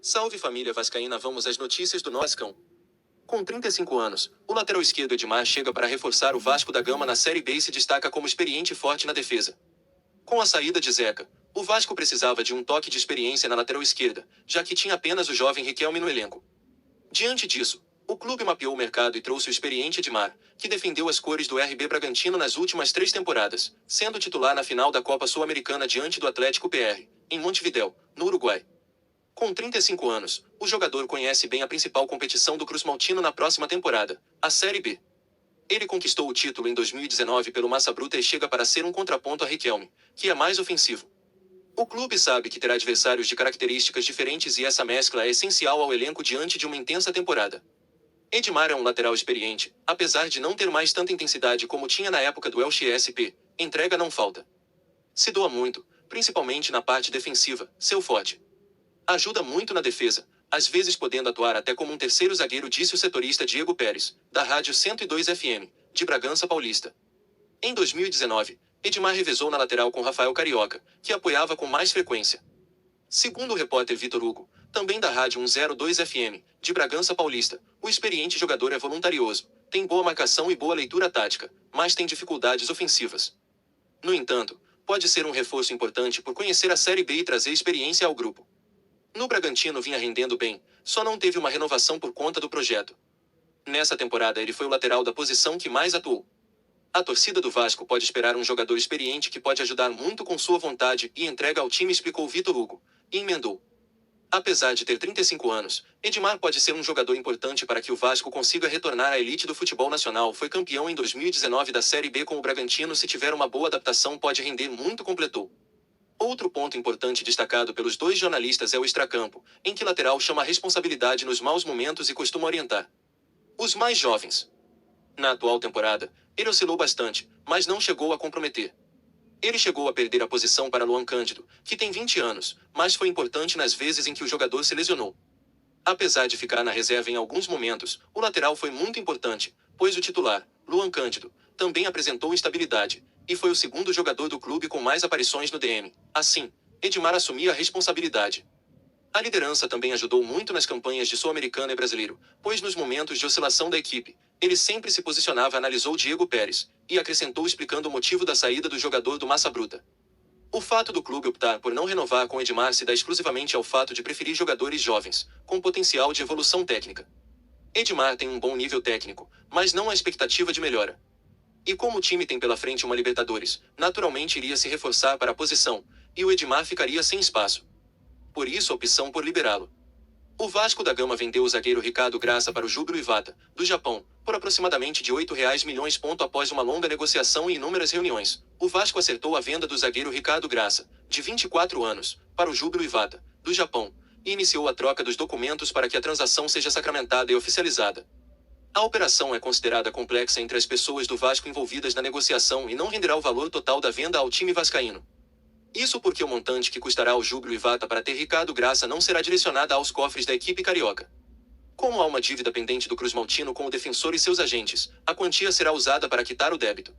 Salve família vascaína, vamos às notícias do Vascão. Com 35 anos, o lateral esquerdo Edmar chega para reforçar o Vasco da Gama na Série B e se destaca como experiente e forte na defesa. Com a saída de Zeca, o Vasco precisava de um toque de experiência na lateral esquerda, já que tinha apenas o jovem Riquelme no elenco. Diante disso, o clube mapeou o mercado e trouxe o experiente Edmar, que defendeu as cores do RB Bragantino nas últimas 3 temporadas, sendo titular na final da Copa Sul-Americana diante do Atlético PR, em Montevidéu, no Uruguai. Com 35 anos, o jogador conhece bem a principal competição do Cruz-Maltino na próxima temporada, a Série B. Ele conquistou o título em 2019 pelo Massa Bruta e chega para ser um contraponto a Riquelme, que é mais ofensivo. O clube sabe que terá adversários de características diferentes e essa mescla é essencial ao elenco diante de uma intensa temporada. Edmar é um lateral experiente, apesar de não ter mais tanta intensidade como tinha na época do Elche SP, entrega não falta. Se doa muito, principalmente na parte defensiva, seu forte. Ajuda muito na defesa, às vezes podendo atuar até como um terceiro zagueiro, disse o setorista Diego Pérez, da Rádio 102 FM, de Bragança Paulista. Em 2019, Edmar revezou na lateral com Rafael Carioca, que apoiava com mais frequência. Segundo o repórter Vitor Hugo, também da Rádio 102 FM, de Bragança Paulista, o experiente jogador é voluntarioso, tem boa marcação e boa leitura tática, mas tem dificuldades ofensivas. No entanto, pode ser um reforço importante por conhecer a Série B e trazer experiência ao grupo. No Bragantino vinha rendendo bem, só não teve uma renovação por conta do projeto. Nessa temporada ele foi o lateral da posição que mais atuou. A torcida do Vasco pode esperar um jogador experiente que pode ajudar muito com sua vontade e entrega ao time, explicou Vitor Hugo, e emendou. Apesar de ter 35 anos, Edmar pode ser um jogador importante para que o Vasco consiga retornar à elite do futebol nacional. Foi campeão em 2019 da Série B com o Bragantino, se tiver uma boa adaptação pode render muito, completou. Outro ponto importante destacado pelos dois jornalistas é o extracampo, em que lateral chama a responsabilidade nos maus momentos e costuma orientar os mais jovens. Na atual temporada, ele oscilou bastante, mas não chegou a comprometer. Ele chegou a perder a posição para Luan Cândido, que tem 20 anos, mas foi importante nas vezes em que o jogador se lesionou. Apesar de ficar na reserva em alguns momentos, o lateral foi muito importante, pois o titular, Luan Cândido, também apresentou instabilidade, e foi o segundo jogador do clube com mais aparições no DM. Assim, Edmar assumia a responsabilidade. A liderança também ajudou muito nas campanhas de Sul-Americano e Brasileiro, pois nos momentos de oscilação da equipe, ele sempre se posicionava, analisou Diego Pérez, e acrescentou explicando o motivo da saída do jogador do Massa Bruta. O fato do clube optar por não renovar com Edmar se dá exclusivamente ao fato de preferir jogadores jovens, com potencial de evolução técnica. Edmar tem um bom nível técnico, mas não há expectativa de melhora. E como o time tem pela frente uma Libertadores, naturalmente iria se reforçar para a posição, e o Edmar ficaria sem espaço. Por isso a opção por liberá-lo. O Vasco da Gama vendeu o zagueiro Ricardo Graça para o Júbilo Iwata, do Japão, por aproximadamente de R$ 8 milhões. Após uma longa negociação e inúmeras reuniões, o Vasco acertou a venda do zagueiro Ricardo Graça, de 24 anos, para o Júbilo Iwata, do Japão, e iniciou a troca dos documentos para que a transação seja sacramentada e oficializada. A operação é considerada complexa entre as pessoas do Vasco envolvidas na negociação e não renderá o valor total da venda ao time vascaíno. Isso porque o montante que custará ao Júbilo Iwata para ter Ricardo Graça não será direcionada aos cofres da equipe carioca. Como há uma dívida pendente do Cruz-Maltino com o defensor e seus agentes, a quantia será usada para quitar o débito.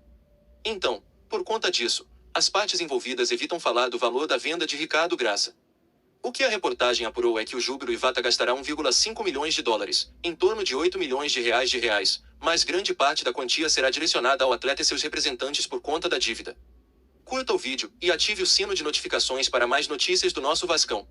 Então, por conta disso, as partes envolvidas evitam falar do valor da venda de Ricardo Graça. O que a reportagem apurou é que o Júbilo Iwata gastará US$ 1,5 milhões, em torno de R$ 8 milhões, mas grande parte da quantia será direcionada ao atleta e seus representantes por conta da dívida. Curta o vídeo e ative o sino de notificações para mais notícias do nosso Vascão.